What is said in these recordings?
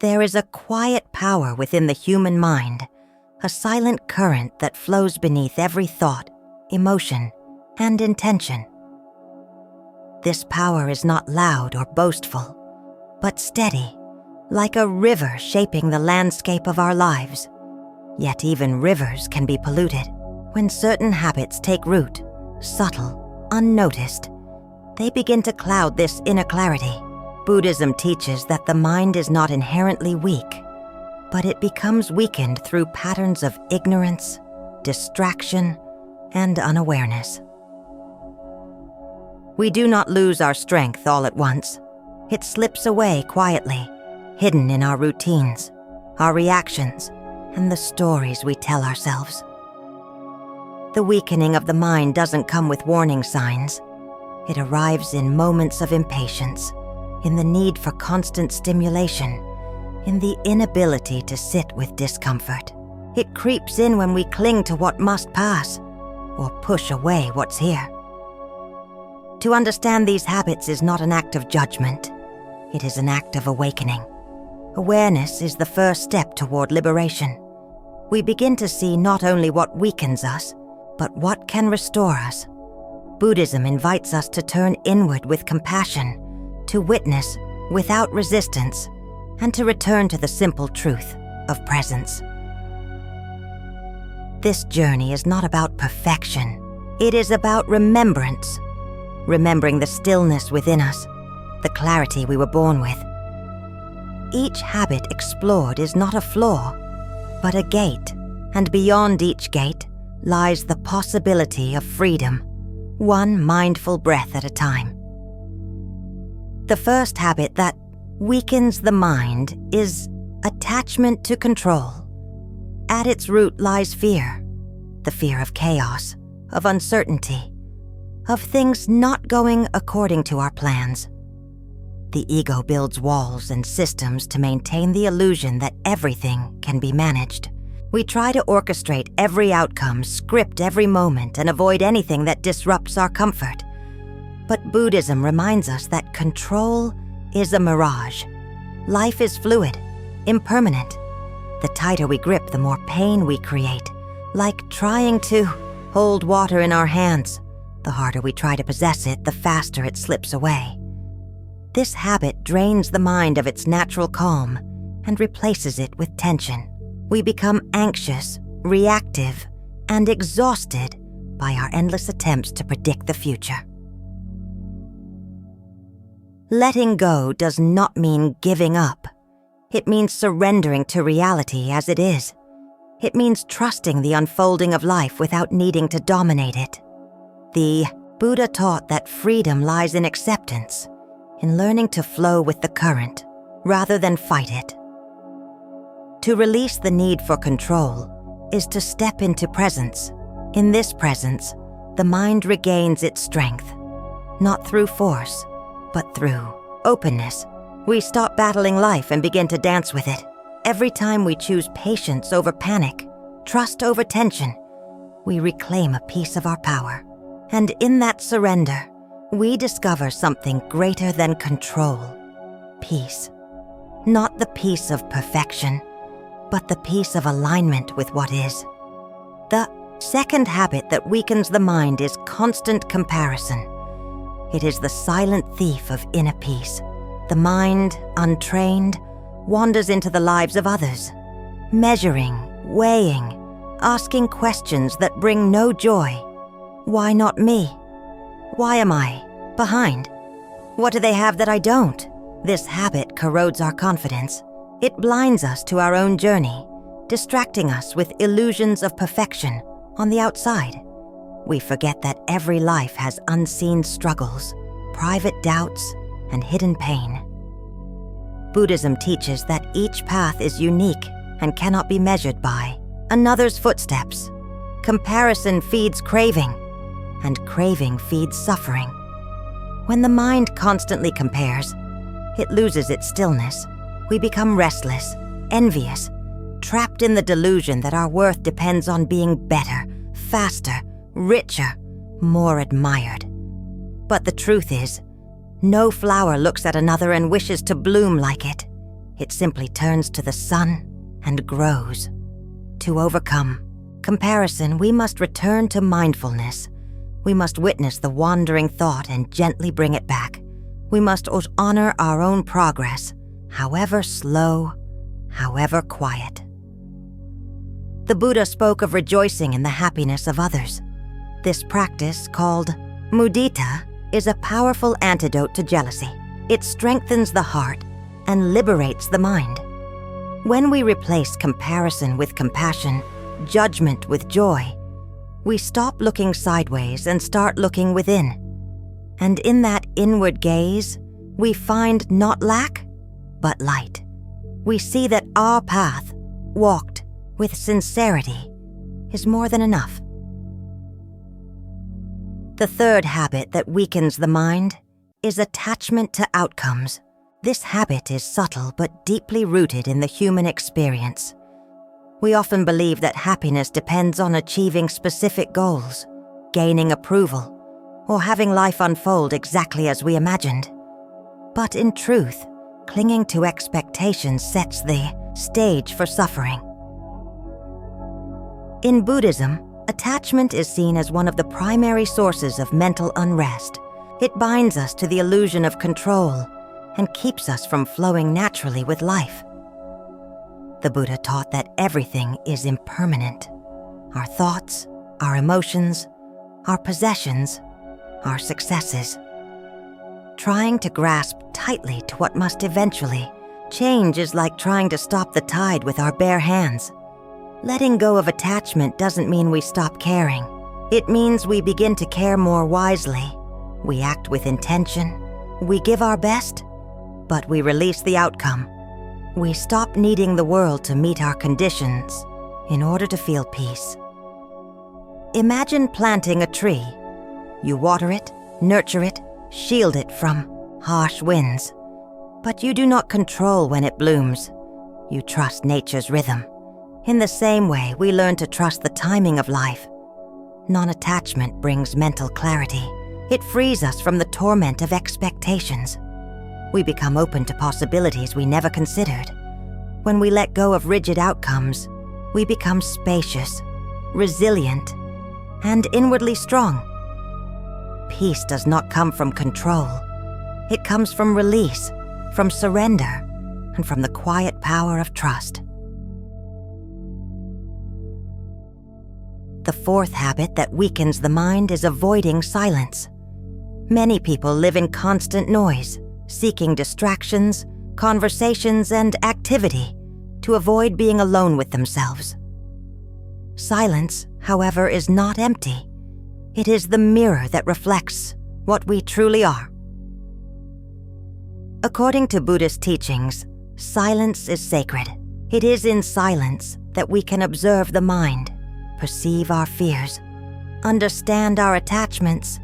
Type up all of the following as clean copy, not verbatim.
There is a quiet power within the human mind, a silent current that flows beneath every thought, emotion, and intention. This power is not loud or boastful, but steady, like a river shaping the landscape of our lives. Yet even rivers can be polluted. When certain habits take root, subtle, unnoticed, they begin to cloud this inner clarity. Buddhism teaches that the mind is not inherently weak, but it becomes weakened through patterns of ignorance, distraction, and unawareness. We do not lose our strength all at once. It slips away quietly, hidden in our routines, our reactions, and the stories we tell ourselves. The weakening of the mind doesn't come with warning signs. It arrives in moments of impatience, in the need for constant stimulation, in the inability to sit with discomfort. It creeps in when we cling to what must pass, or push away what's here. To understand these habits is not an act of judgment. It is an act of awakening. Awareness is the first step toward liberation. We begin to see not only what weakens us, but what can restore us. Buddhism invites us to turn inward with compassion, to witness without resistance, and to return to the simple truth of presence. This journey is not about perfection. It is about remembrance, remembering the stillness within us, the clarity we were born with. Each habit explored is not a flaw, but a gate, and beyond each gate lies the possibility of freedom, one mindful breath at a time. The first habit that weakens the mind is attachment to control. At its root lies fear, the fear of chaos, of uncertainty, of things not going according to our plans. The ego builds walls and systems to maintain the illusion that everything can be managed. We try to orchestrate every outcome, script every moment, and avoid anything that disrupts our comfort. But Buddhism reminds us that control is a mirage. Life is fluid, impermanent. The tighter we grip, the more pain we create, like trying to hold water in our hands. The harder we try to possess it, the faster it slips away. This habit drains the mind of its natural calm and replaces it with tension. We become anxious, reactive, and exhausted by our endless attempts to predict the future. Letting go does not mean giving up. It means surrendering to reality as it is. It means trusting the unfolding of life without needing to dominate it. The Buddha taught that freedom lies in acceptance, in learning to flow with the current rather than fight it. To release the need for control is to step into presence. In this presence, the mind regains its strength, not through force, but through openness. We stop battling life and begin to dance with it. Every time we choose patience over panic, trust over tension, we reclaim a piece of our power. And in that surrender, we discover something greater than control: peace. Not the peace of perfection, but the peace of alignment with what is. The second habit that weakens the mind is constant comparison. It is the silent thief of inner peace. The mind, untrained, wanders into the lives of others, measuring, weighing, asking questions that bring no joy. Why not me? Why am I behind? What do they have that I don't? This habit corrodes our confidence. It blinds us to our own journey, distracting us with illusions of perfection on the outside. We forget that every life has unseen struggles, private doubts, and hidden pain. Buddhism teaches that each path is unique and cannot be measured by another's footsteps. Comparison feeds craving, and craving feeds suffering. When the mind constantly compares, it loses its stillness. We become restless, envious, trapped in the delusion that our worth depends on being better, faster, richer, more admired. But the truth is, no flower looks at another and wishes to bloom like it. It simply turns to the sun and grows. To overcome comparison, we must return to mindfulness. We must witness the wandering thought and gently bring it back. We must honor our own progress, however slow, however quiet. The Buddha spoke of rejoicing in the happiness of others. This practice, called mudita, is a powerful antidote to jealousy. It strengthens the heart and liberates the mind. When we replace comparison with compassion, judgment with joy, we stop looking sideways and start looking within. And in that inward gaze, we find not lack, but light. We see that our path, walked with sincerity, is more than enough. The third habit that weakens the mind is attachment to outcomes. This habit is subtle but deeply rooted in the human experience. We often believe that happiness depends on achieving specific goals, gaining approval, or having life unfold exactly as we imagined. But in truth, clinging to expectations sets the stage for suffering. In Buddhism, attachment is seen as one of the primary sources of mental unrest. It binds us to the illusion of control and keeps us from flowing naturally with life. The Buddha taught that everything is impermanent. Our thoughts, our emotions, our possessions, our successes. Trying to grasp tightly to what must eventually change is like trying to stop the tide with our bare hands. Letting go of attachment doesn't mean we stop caring. It means we begin to care more wisely. We act with intention. We give our best, but we release the outcome. We stop needing the world to meet our conditions in order to feel peace. Imagine planting a tree. You water it, nurture it, shield it from harsh winds. But you do not control when it blooms. You trust nature's rhythm. In the same way, we learn to trust the timing of life. Non-attachment brings mental clarity. It frees us from the torment of expectations. We become open to possibilities we never considered. When we let go of rigid outcomes, we become spacious, resilient, and inwardly strong. Peace does not come from control. It comes from release, from surrender, and from the quiet power of trust. The fourth habit that weakens the mind is avoiding silence. Many people live in constant noise, seeking distractions, conversations, and activity to avoid being alone with themselves. Silence, however, is not empty. It is the mirror that reflects what we truly are. According to Buddhist teachings, silence is sacred. It is in silence that we can observe the mind, perceive our fears, understand our attachments,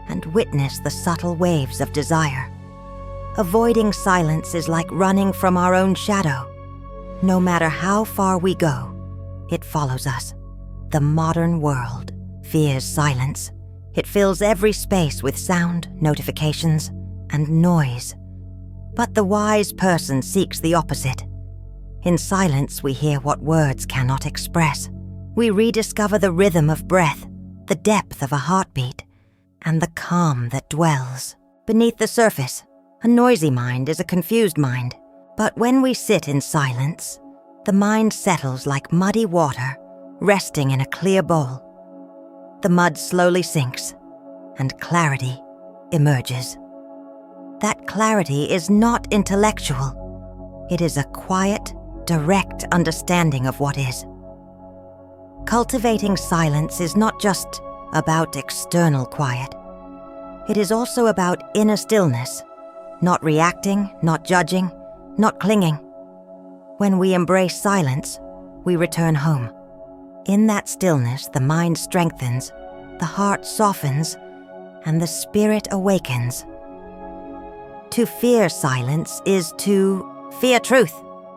and witness the subtle waves of desire. Avoiding silence is like running from our own shadow. No matter how far we go, it follows us. The modern world fears silence. It fills every space with sound, notifications, and noise. But the wise person seeks the opposite. In silence, we hear what words cannot express. We rediscover the rhythm of breath, the depth of a heartbeat, and the calm that dwells beneath the surface. A noisy mind is a confused mind, but when we sit in silence, the mind settles like muddy water, resting in a clear bowl. The mud slowly sinks, and clarity emerges. That clarity is not intellectual. It is a quiet, direct understanding of what is. Cultivating silence is not just about external quiet. It is also about inner stillness, not reacting, not judging, not clinging. When we embrace silence, we return home. In that stillness, the mind strengthens, the heart softens, and the spirit awakens. To fear silence is to fear truth.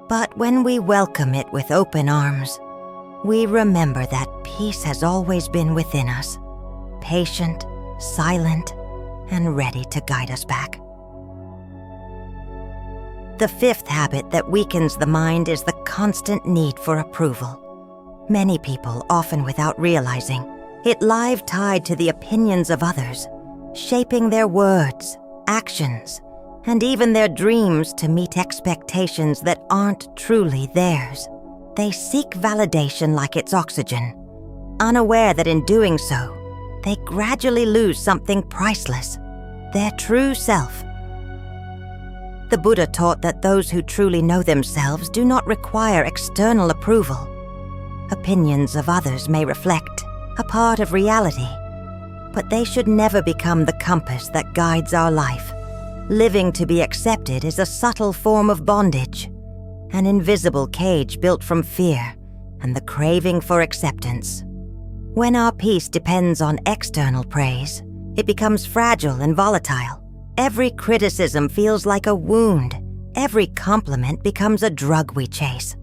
But when we welcome it with open arms, we remember that peace has always been within us, patient, silent, and ready to guide us back. The fifth habit that weakens the mind is the constant need for approval. Many people, often without realizing, it live tied to the opinions of others, shaping their words, actions, and even their dreams to meet expectations that aren't truly theirs. They seek validation like it's oxygen, unaware that in doing so, they gradually lose something priceless, their true self. The Buddha taught that those who truly know themselves do not require external approval. Opinions of others may reflect a part of reality, but they should never become the compass that guides our life. Living to be accepted is a subtle form of bondage, an invisible cage built from fear and the craving for acceptance. When our peace depends on external praise, it becomes fragile and volatile. Every criticism feels like a wound. Every compliment becomes a drug we chase.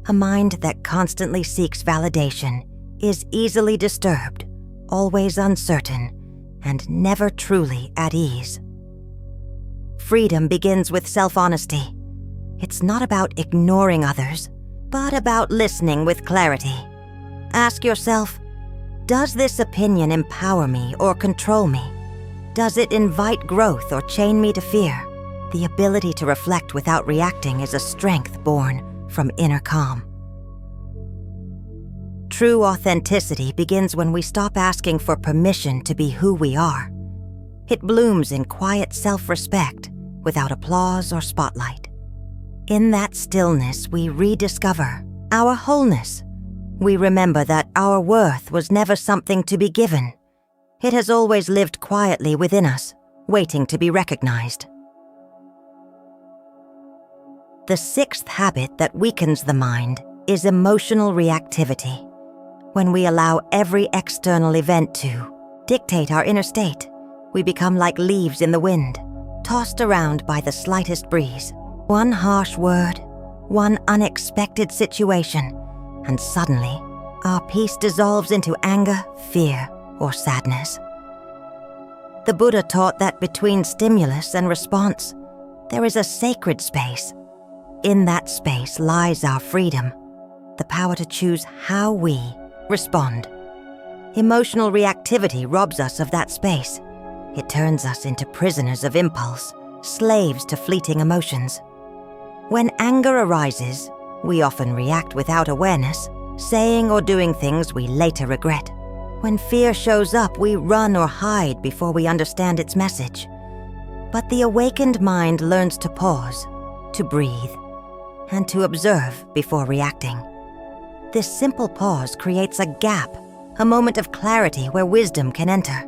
A mind that constantly seeks validation is easily disturbed, always uncertain, and never truly at ease. Freedom begins with self-honesty. It's not about ignoring others, but about listening with clarity. Ask yourself, does this opinion empower me or control me? Does it invite growth or chain me to fear? The ability to reflect without reacting is a strength born from inner calm. True authenticity begins when we stop asking for permission to be who we are. It blooms in quiet self-respect, without applause or spotlight. In that stillness, we rediscover our wholeness. We remember that our worth was never something to be given. It has always lived quietly within us, waiting to be recognized. The sixth habit that weakens the mind is emotional reactivity. When we allow every external event to dictate our inner state, we become like leaves in the wind, tossed around by the slightest breeze. One harsh word, one unexpected situation, and suddenly our peace dissolves into anger, fear, or sadness. The Buddha taught that between stimulus and response, there is a sacred space. In that space lies our freedom, the power to choose how we respond. Emotional reactivity robs us of that space. It turns us into prisoners of impulse, slaves to fleeting emotions. When anger arises, we often react without awareness, saying or doing things we later regret. When fear shows up, we run or hide before we understand its message. But the awakened mind learns to pause, to breathe, and to observe before reacting. This simple pause creates a gap, a moment of clarity where wisdom can enter.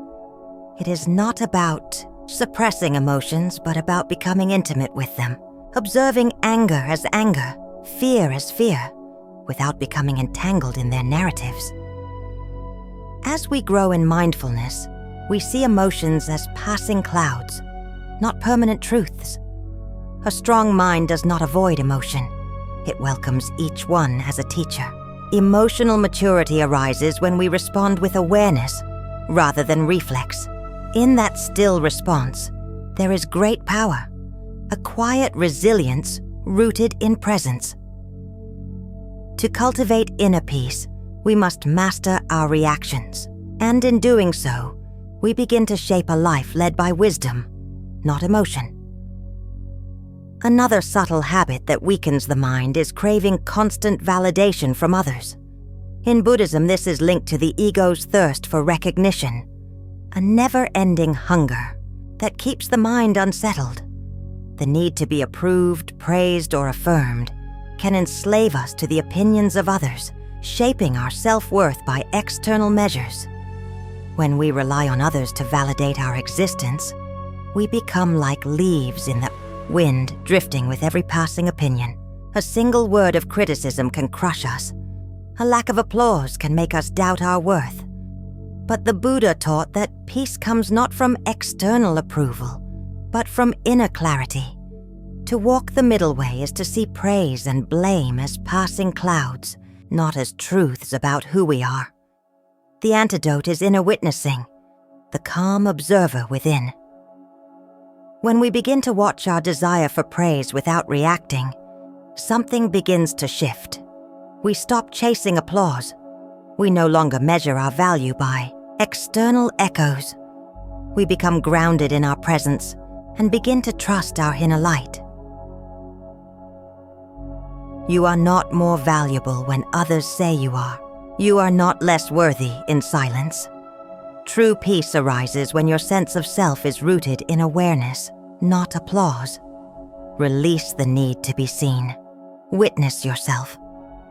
It is not about suppressing emotions, but about becoming intimate with them, observing anger as anger, fear as fear, without becoming entangled in their narratives. As we grow in mindfulness, we see emotions as passing clouds, not permanent truths. A strong mind does not avoid emotion. It welcomes each one as a teacher. Emotional maturity arises when we respond with awareness rather than reflex. In that still response, there is great power, a quiet resilience rooted in presence. To cultivate inner peace, we must master our reactions, and in doing so, we begin to shape a life led by wisdom, not emotion. Another subtle habit that weakens the mind is craving constant validation from others. In Buddhism, this is linked to the ego's thirst for recognition, a never-ending hunger that keeps the mind unsettled. The need to be approved, praised, or affirmed can enslave us to the opinions of others, shaping our self-worth by external measures. When we rely on others to validate our existence, we become like leaves in the wind, drifting with every passing opinion. A single word of criticism can crush us. A lack of applause can make us doubt our worth. But the Buddha taught that peace comes not from external approval, but from inner clarity. To walk the middle way is to see praise and blame as passing clouds, not as truths about who we are. The antidote is inner witnessing, the calm observer within. When we begin to watch our desire for praise without reacting, something begins to shift. We stop chasing applause. We no longer measure our value by external echoes. We become grounded in our presence and begin to trust our inner light. You are not more valuable when others say you are. You are not less worthy in silence. True peace arises when your sense of self is rooted in awareness, not applause. Release the need to be seen. Witness yourself.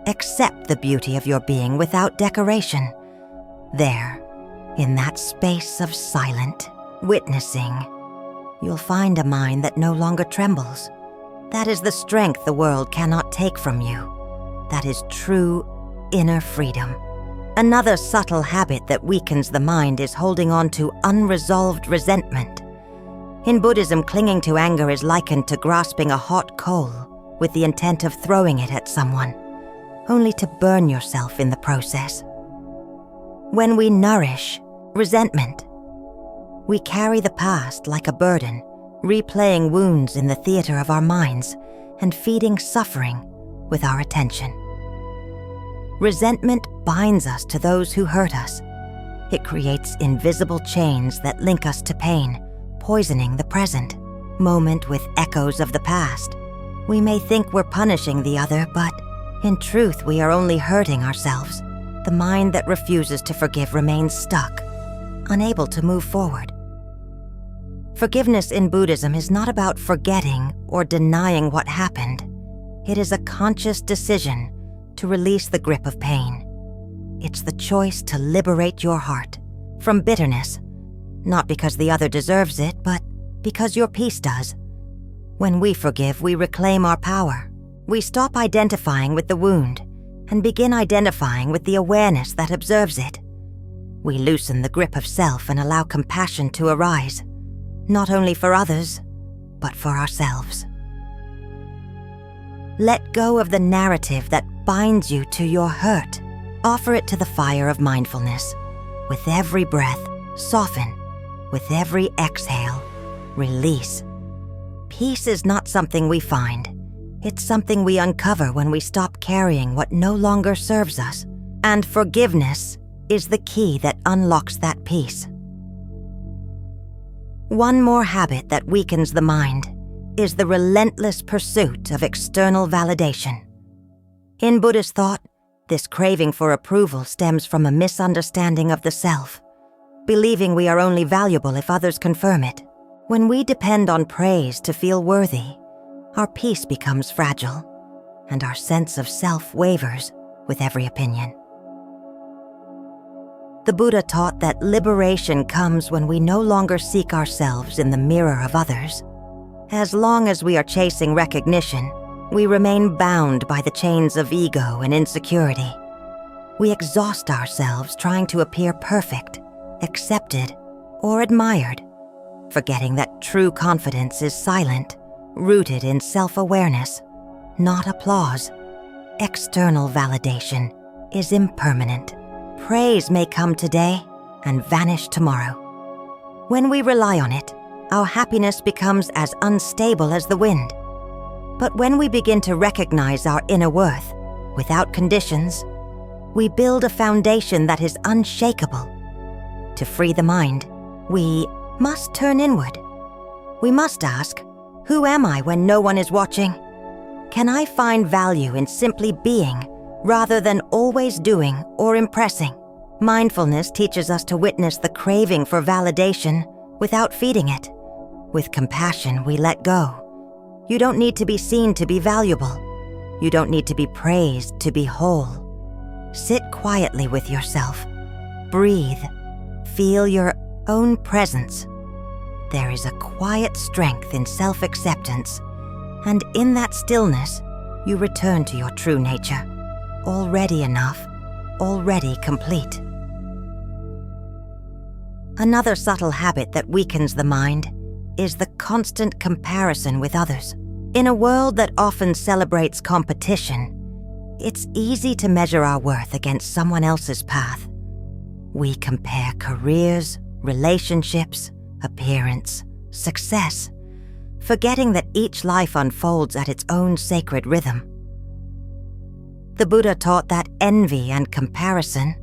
Accept the beauty of your being without decoration. There, in that space of silent witnessing, you'll find a mind that no longer trembles. That is the strength the world cannot take from you. That is true inner freedom. Another subtle habit that weakens the mind is holding on to unresolved resentment. In Buddhism, clinging to anger is likened to grasping a hot coal with the intent of throwing it at someone, only to burn yourself in the process. When we nourish resentment, we carry the past like a burden, replaying wounds in the theater of our minds and feeding suffering with our attention. Resentment binds us to those who hurt us. It creates invisible chains that link us to pain, poisoning the present moment with echoes of the past. We may think we're punishing the other, but in truth we are only hurting ourselves. The mind that refuses to forgive remains stuck, unable to move forward. Forgiveness in Buddhism is not about forgetting or denying what happened. It is a conscious decision to release the grip of pain. It's the choice to liberate your heart from bitterness, not because the other deserves it, but because your peace does. When we forgive, we reclaim our power. We stop identifying with the wound and begin identifying with the awareness that observes it. We loosen the grip of self and allow compassion to arise, not only for others, but for ourselves. Let go of the narrative that binds you to your hurt. Offer it to the fire of mindfulness. With every breath, soften. With every exhale, release. Peace is not something we find. It's something we uncover when we stop carrying what no longer serves us. And forgiveness is the key that unlocks that peace. One more habit that weakens the mind is the relentless pursuit of external validation. In Buddhist thought, this craving for approval stems from a misunderstanding of the self, believing we are only valuable if others confirm it. When we depend on praise to feel worthy, our peace becomes fragile, and our sense of self wavers with every opinion. The Buddha taught that liberation comes when we no longer seek ourselves in the mirror of others. As long as we are chasing recognition, we remain bound by the chains of ego and insecurity. We exhaust ourselves trying to appear perfect, accepted, or admired, forgetting that true confidence is silent, rooted in self-awareness, not applause. External validation is impermanent. Praise may come today and vanish tomorrow. When we rely on it, our happiness becomes as unstable as the wind. But when we begin to recognize our inner worth, without conditions, we build a foundation that is unshakable. To free the mind, we must turn inward. We must ask, who am I when no one is watching? Can I find value in simply being, rather than always doing or impressing? Mindfulness teaches us to witness the craving for validation without feeding it. With compassion, we let go. You don't need to be seen to be valuable. You don't need to be praised to be whole. Sit quietly with yourself. Breathe. Feel your own presence. There is a quiet strength in self-acceptance, and in that stillness, you return to your true nature, already enough, already complete. Another subtle habit that weakens the mind is the constant comparison with others. In a world that often celebrates competition, it's easy to measure our worth against someone else's path. We compare careers, relationships, appearance, success, forgetting that each life unfolds at its own sacred rhythm. The Buddha taught that envy and comparison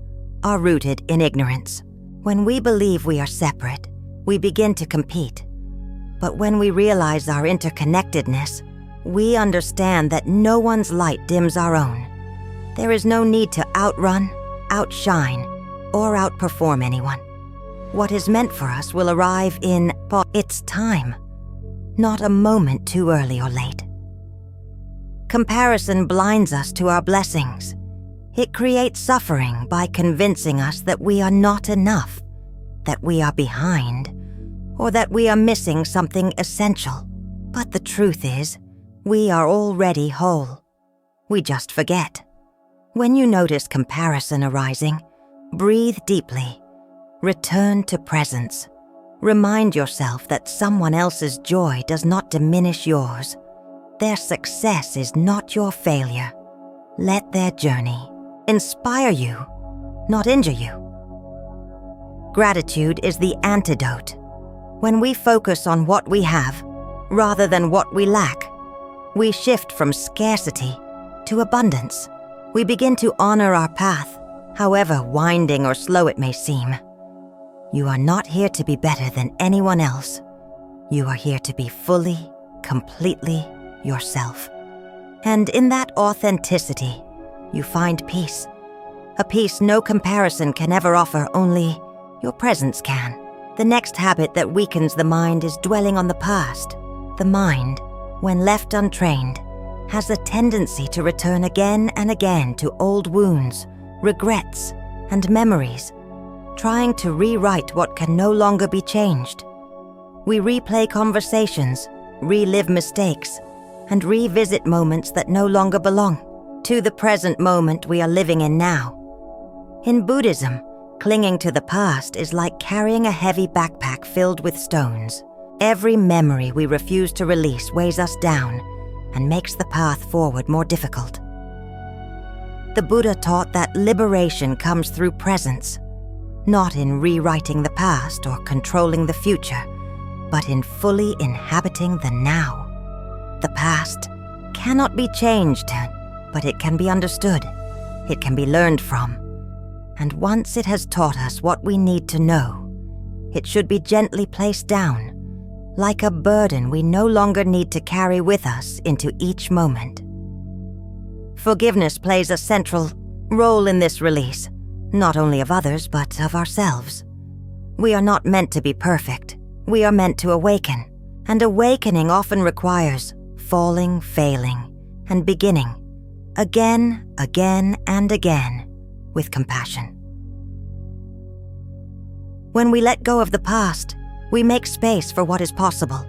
are rooted in ignorance. When we believe we are separate, we begin to compete. But when we realize our interconnectedness, we understand that no one's light dims our own. There is no need to outrun, outshine, or outperform anyone. What is meant for us will arrive in its time, not a moment too early or late. Comparison blinds us to our blessings. It creates suffering by convincing us that we are not enough, that we are behind, or that we are missing something essential. But the truth is, we are already whole. We just forget. When you notice comparison arising, breathe deeply. Return to presence. Remind yourself that someone else's joy does not diminish yours. Their success is not your failure. Let their journey inspire you, not injure you. Gratitude is the antidote. When we focus on what we have, rather than what we lack, we shift from scarcity to abundance. We begin to honor our path, however winding or slow it may seem. You are not here to be better than anyone else. You are here to be fully, completely yourself. And in that authenticity, you find peace. A peace no comparison can ever offer, only your presence can. The next habit that weakens the mind is dwelling on the past. The mind, when left untrained, has a tendency to return again and again to old wounds, regrets, and memories, trying to rewrite what can no longer be changed. We replay conversations, relive mistakes, and revisit moments that no longer belong to the present moment we are living in now. In Buddhism, clinging to the past is like carrying a heavy backpack filled with stones. Every memory we refuse to release weighs us down and makes the path forward more difficult. The Buddha taught that liberation comes through presence, not in rewriting the past or controlling the future, but in fully inhabiting the now. The past cannot be changed, but it can be understood. It can be learned from. And once it has taught us what we need to know, it should be gently placed down, like a burden we no longer need to carry with us into each moment. Forgiveness plays a central role in this release, not only of others, but of ourselves. We are not meant to be perfect. We are meant to awaken, and awakening often requires falling, failing, and beginning, again, and again, with compassion. When we let go of the past, we make space for what is possible.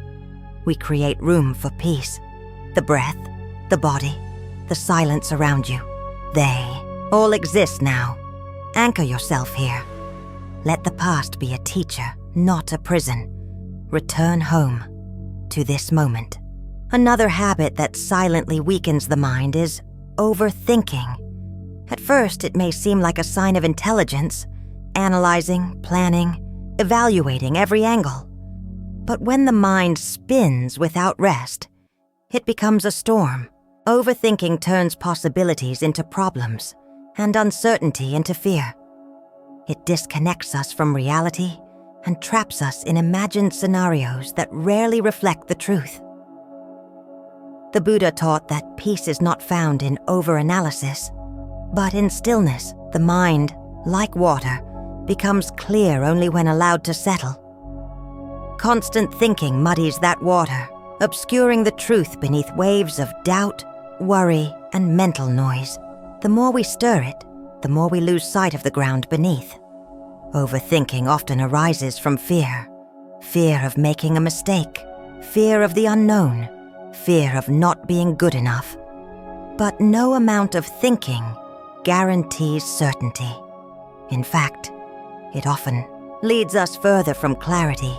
We create room for peace. The breath, the body, the silence around you, they all exist now. Anchor yourself here. Let the past be a teacher, not a prison. Return home to this moment. Another habit that silently weakens the mind is overthinking. At first, it may seem like a sign of intelligence, analyzing, planning, evaluating every angle. But when the mind spins without rest, it becomes a storm. Overthinking turns possibilities into problems and uncertainty into fear. It disconnects us from reality and traps us in imagined scenarios that rarely reflect the truth. The Buddha taught that peace is not found in overanalysis, but in stillness. The mind, like water, becomes clear only when allowed to settle. Constant thinking muddies that water, obscuring the truth beneath waves of doubt, worry, and mental noise. The more we stir it, the more we lose sight of the ground beneath. Overthinking often arises from fear. Fear of making a mistake, fear of the unknown, fear of not being good enough. But no amount of thinking guarantees certainty. In fact, it often leads us further from clarity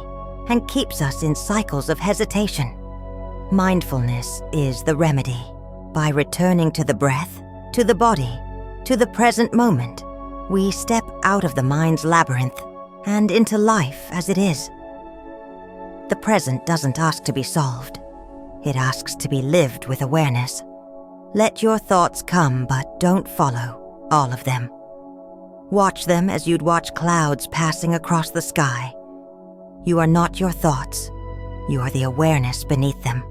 and keeps us in cycles of hesitation. Mindfulness is the remedy. By returning to the breath, to the body, to the present moment, we step out of the mind's labyrinth and into life as it is. The present doesn't ask to be solved. It asks to be lived with awareness. Let your thoughts come, but don't follow all of them. Watch them as you'd watch clouds passing across the sky. You are not your thoughts. You are the awareness beneath them.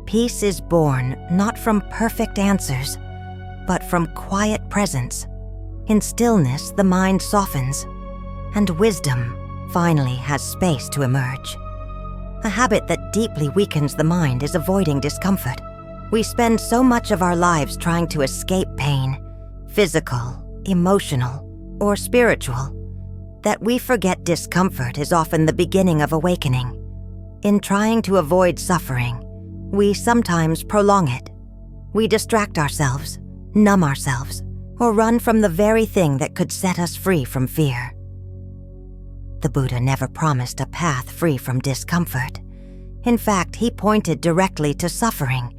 Peace is born not from perfect answers, but from quiet presence. In stillness, the mind softens, and wisdom finally has space to emerge. A habit that deeply weakens the mind is avoiding discomfort. We spend so much of our lives trying to escape pain, physical, emotional, or spiritual, that we forget discomfort is often the beginning of awakening. In trying to avoid suffering, we sometimes prolong it. We distract ourselves, numb ourselves, or run from the very thing that could set us free from fear. The Buddha never promised a path free from discomfort. In fact, he pointed directly to suffering,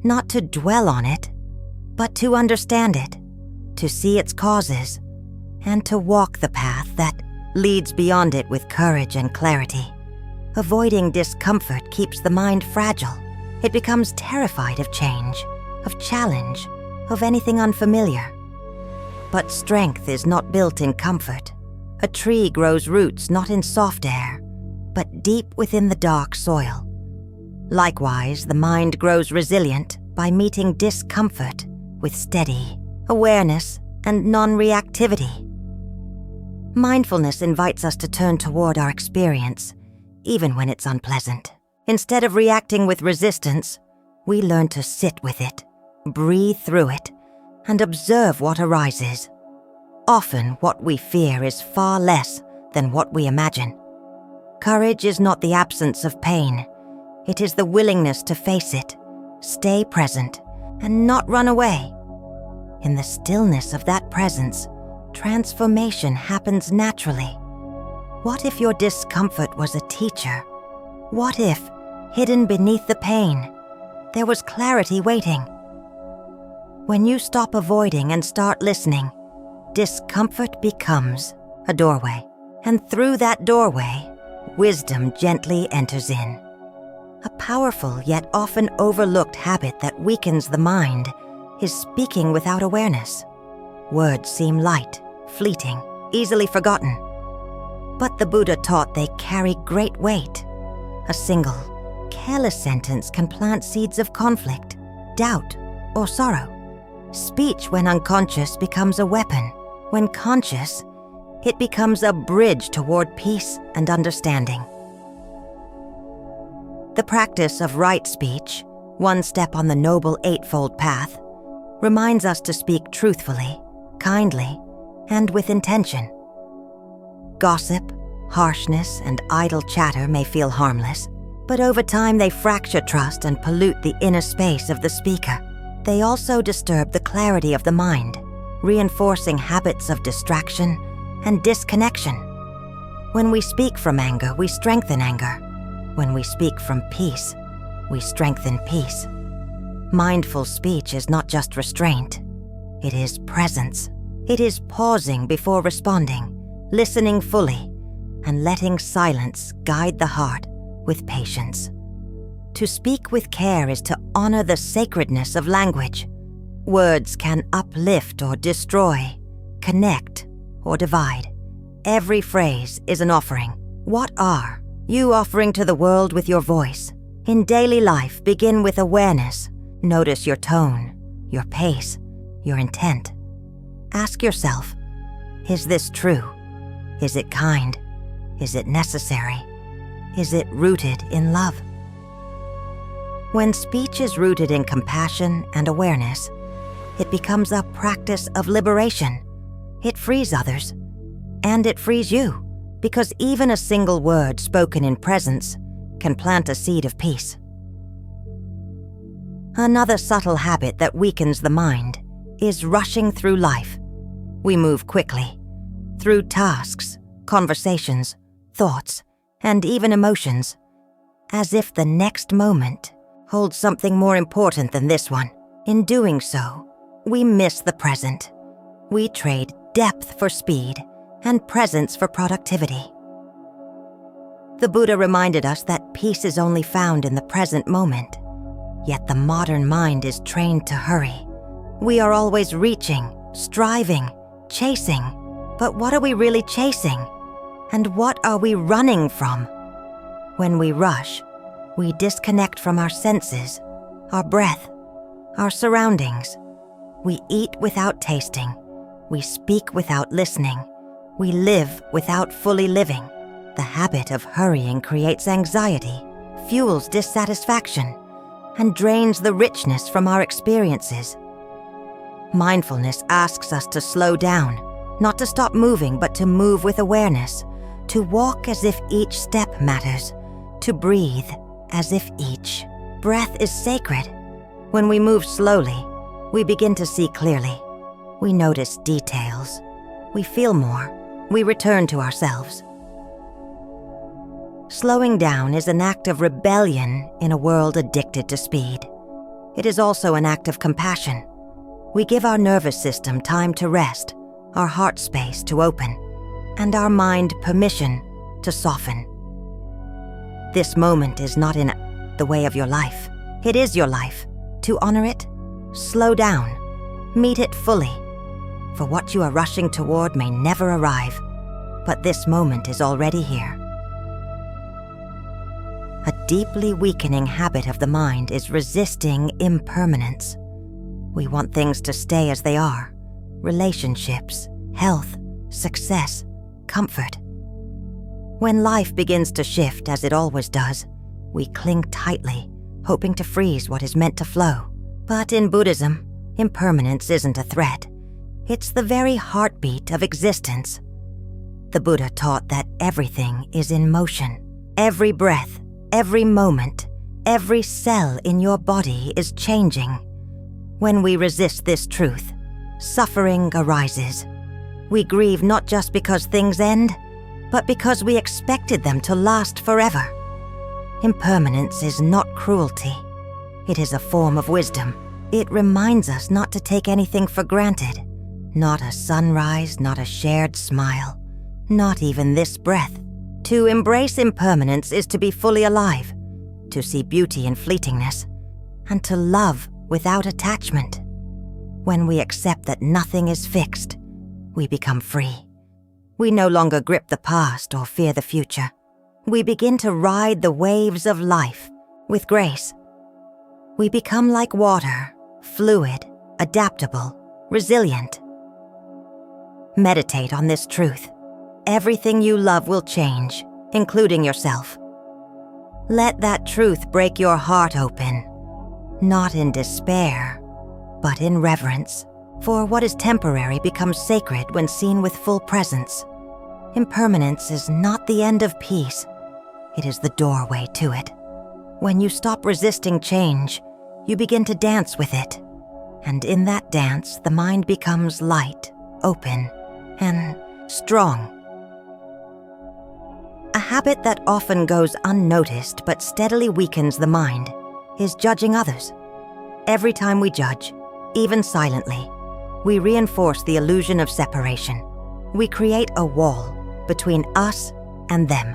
not to dwell on it, but to understand it, to see its causes, and to walk the path that leads beyond it with courage and clarity. Avoiding discomfort keeps the mind fragile. It becomes terrified of change, of challenge, of anything unfamiliar. But strength is not built in comfort. A tree grows roots not in soft air, but deep within the dark soil. Likewise, the mind grows resilient by meeting discomfort with steady awareness and non-reactivity. Mindfulness invites us to turn toward our experience, even when it's unpleasant. Instead of reacting with resistance, we learn to sit with it, breathe through it, and observe what arises. Often, what we fear is far less than what we imagine. Courage is not the absence of pain. It is the willingness to face it, stay present, and not run away. In the stillness of that presence, transformation happens naturally. What if your discomfort was a teacher? What if, hidden beneath the pain, there was clarity waiting? When you stop avoiding and start listening, discomfort becomes a doorway, and through that doorway, wisdom gently enters in. A powerful yet often overlooked habit that weakens the mind is speaking without awareness. Words seem light, fleeting, easily forgotten. But the Buddha taught they carry great weight. A single, careless sentence can plant seeds of conflict, doubt, or sorrow. Speech, when unconscious, becomes a weapon. When conscious, it becomes a bridge toward peace and understanding. The practice of right speech, one step on the Noble Eightfold Path, reminds us to speak truthfully, kindly, and with intention. Gossip, harshness, and idle chatter may feel harmless, but over time they fracture trust and pollute the inner space of the speaker. They also disturb the clarity of the mind, reinforcing habits of distraction and disconnection. When we speak from anger, we strengthen anger. When we speak from peace, we strengthen peace. Mindful speech is not just restraint. It is presence. It is pausing before responding, listening fully, and letting silence guide the heart with patience. To speak with care is to honor the sacredness of language. Words can uplift or destroy, connect or divide. Every phrase is an offering. What are you offering to the world with your voice? In daily life, begin with awareness. Notice your tone, your pace, your intent. Ask yourself, is this true? Is it kind? Is it necessary? Is it rooted in love? When speech is rooted in compassion and awareness, it becomes a practice of liberation. It frees others, and it frees you, because even a single word spoken in presence can plant a seed of peace. Another subtle habit that weakens the mind is rushing through life. We move quickly, through tasks, conversations, thoughts, and even emotions, as if the next moment holds something more important than this one. In doing so, we miss the present. We trade depth for speed and presence for productivity. The Buddha reminded us that peace is only found in the present moment. Yet the modern mind is trained to hurry. We are always reaching, striving, chasing. But what are we really chasing? And what are we running from? When we rush, we disconnect from our senses, our breath, our surroundings. We eat without tasting. We speak without listening. We live without fully living. The habit of hurrying creates anxiety, fuels dissatisfaction, and drains the richness from our experiences. Mindfulness asks us to slow down, not to stop moving, but to move with awareness, to walk as if each step matters, to breathe as if each breath is sacred. When we move slowly, we begin to see clearly. We notice details. We feel more. We return to ourselves. Slowing down is an act of rebellion in a world addicted to speed. It is also an act of compassion. We give our nervous system time to rest, our heart space to open, and our mind permission to soften. This moment is not in the way of your life. It is your life. To honor it, slow down, meet it fully. For what you are rushing toward may never arrive, but this moment is already here. A deeply weakening habit of the mind is resisting impermanence. We want things to stay as they are: relationships, health, success, comfort. When life begins to shift, as it always does, we cling tightly, hoping to freeze what is meant to flow. But in Buddhism, impermanence isn't a threat. It's the very heartbeat of existence. The Buddha taught that everything is in motion. Every breath, every moment, every cell in your body is changing. When we resist this truth, suffering arises. We grieve not just because things end, but because we expected them to last forever. Impermanence is not cruelty. It is a form of wisdom. It reminds us not to take anything for granted. Not a sunrise, not a shared smile, not even this breath. To embrace impermanence is to be fully alive, to see beauty in fleetingness, and to love without attachment. When we accept that nothing is fixed, we become free. We no longer grip the past or fear the future. We begin to ride the waves of life with grace. We become like water, fluid, adaptable, resilient. Meditate on this truth. Everything you love will change, including yourself. Let that truth break your heart open, not in despair, but in reverence. For what is temporary becomes sacred when seen with full presence. Impermanence is not the end of peace. It is the doorway to it. When you stop resisting change, you begin to dance with it. And in that dance, the mind becomes light, open, and strong. A habit that often goes unnoticed but steadily weakens the mind is judging others. Every time we judge, even silently, we reinforce the illusion of separation. We create a wall between us and them.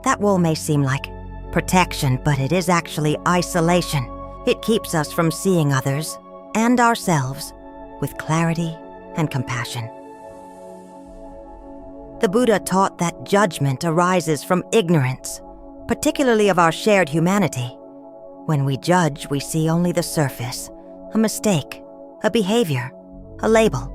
That wall may seem like protection, but it is actually isolation. It keeps us from seeing others and ourselves with clarity and compassion. The Buddha taught that judgment arises from ignorance, particularly of our shared humanity. When we judge, we see only the surface, a mistake, a behavior, a label.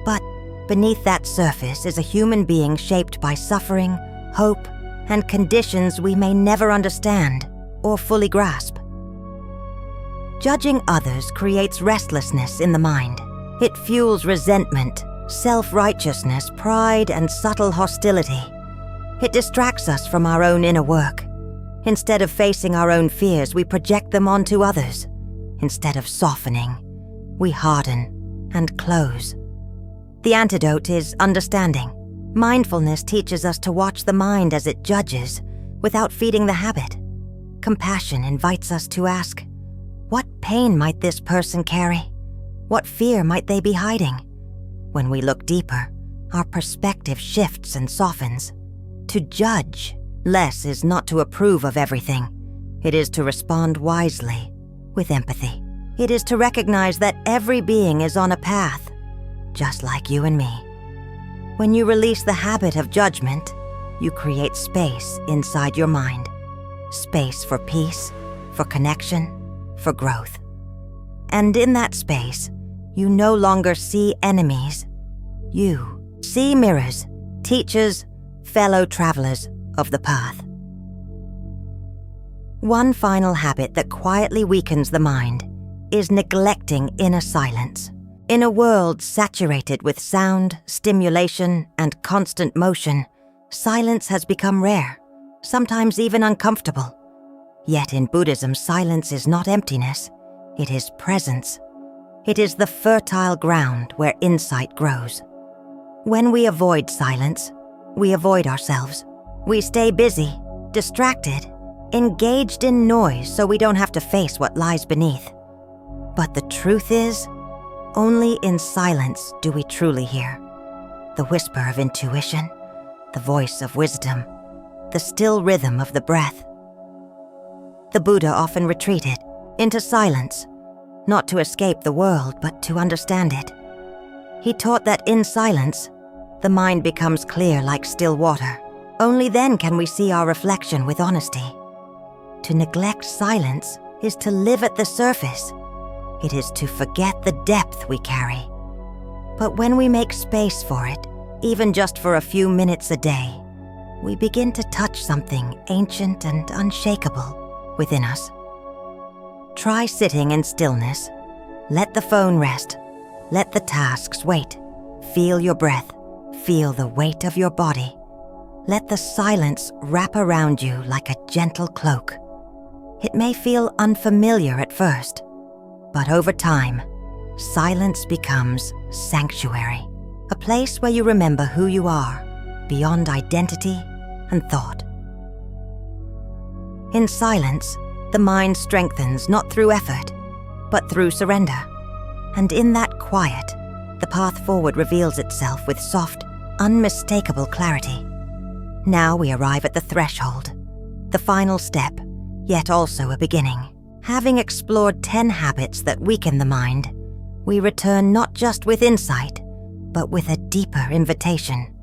But beneath that surface is a human being shaped by suffering, hope, and conditions we may never understand or fully grasp. Judging others creates restlessness in the mind. It fuels resentment, self-righteousness, pride, and subtle hostility. It distracts us from our own inner work. Instead of facing our own fears, we project them onto others. Instead of softening, we harden and close. The antidote is understanding. Mindfulness teaches us to watch the mind as it judges without feeding the habit. Compassion invites us to ask, what pain might this person carry? What fear might they be hiding? When we look deeper, our perspective shifts and softens. To judge less is not to approve of everything. It is to respond wisely, with empathy. It is to recognize that every being is on a path, just like you and me. When you release the habit of judgment, you create space inside your mind. Space for peace, for connection, for growth. And in that space, you no longer see enemies. You see mirrors, teachers, fellow travelers of the path. One final habit that quietly weakens the mind is neglecting inner silence. In a world saturated with sound, stimulation, and constant motion, silence has become rare, sometimes even uncomfortable. Yet in Buddhism, silence is not emptiness, it is presence. It is the fertile ground where insight grows. When we avoid silence, we avoid ourselves. We stay busy, distracted, engaged in noise so we don't have to face what lies beneath. But the truth is, only in silence do we truly hear. The whisper of intuition, the voice of wisdom, the still rhythm of the breath. The Buddha often retreated into silence, not to escape the world, but to understand it. He taught that in silence, the mind becomes clear like still water. Only then can we see our reflection with honesty. To neglect silence is to live at the surface. It is to forget the depth we carry. But when we make space for it, even just for a few minutes a day, we begin to touch something ancient and unshakable within us. Try sitting in stillness. Let the phone rest. Let the tasks wait. Feel your breath. Feel the weight of your body. Let the silence wrap around you like a gentle cloak. It may feel unfamiliar at first, but over time, silence becomes sanctuary, a place where you remember who you are, beyond identity and thought. In silence, the mind strengthens not through effort, but through surrender. And in that quiet, the path forward reveals itself with soft, unmistakable clarity. Now we arrive at the threshold, the final step, yet also a beginning. Having explored 10 habits that weaken the mind, we return not just with insight, but with a deeper invitation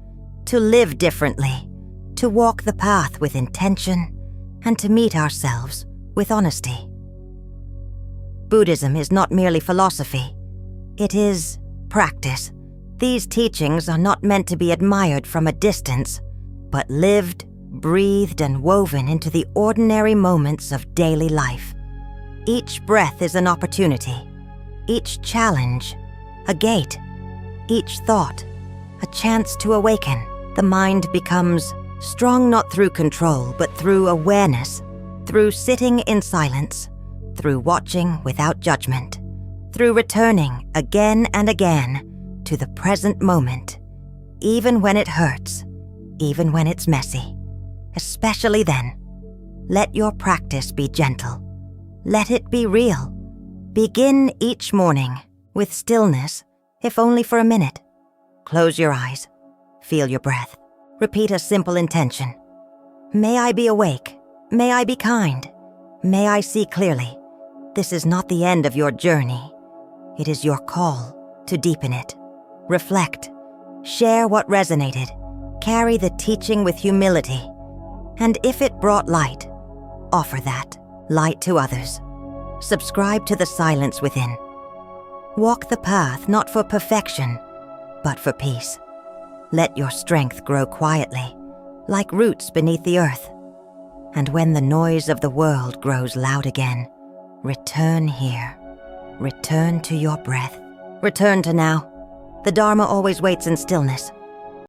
to live differently, to walk the path with intention, and to meet ourselves with honesty. Buddhism is not merely philosophy, it is practice. These teachings are not meant to be admired from a distance, but lived, breathed, and woven into the ordinary moments of daily life. Each breath is an opportunity, each challenge, a gate, each thought, a chance to awaken. The mind becomes strong not through control, but through awareness, through sitting in silence, through watching without judgment, through returning again and again to the present moment, even when it hurts, even when it's messy. Especially then, let your practice be gentle. Let it be real. Begin each morning with stillness, if only for a minute. Close your eyes. Feel your breath. Repeat a simple intention. May I be awake. May I be kind. May I see clearly. This is not the end of your journey. It is your call to deepen it. Reflect. Share what resonated. Carry the teaching with humility. And if it brought light, offer that light to others. Subscribe to the silence within. Walk the path not for perfection, but for peace. Let your strength grow quietly, like roots beneath the earth. And when the noise of the world grows loud again, return here. Return to your breath. Return to now. The Dharma always waits in stillness.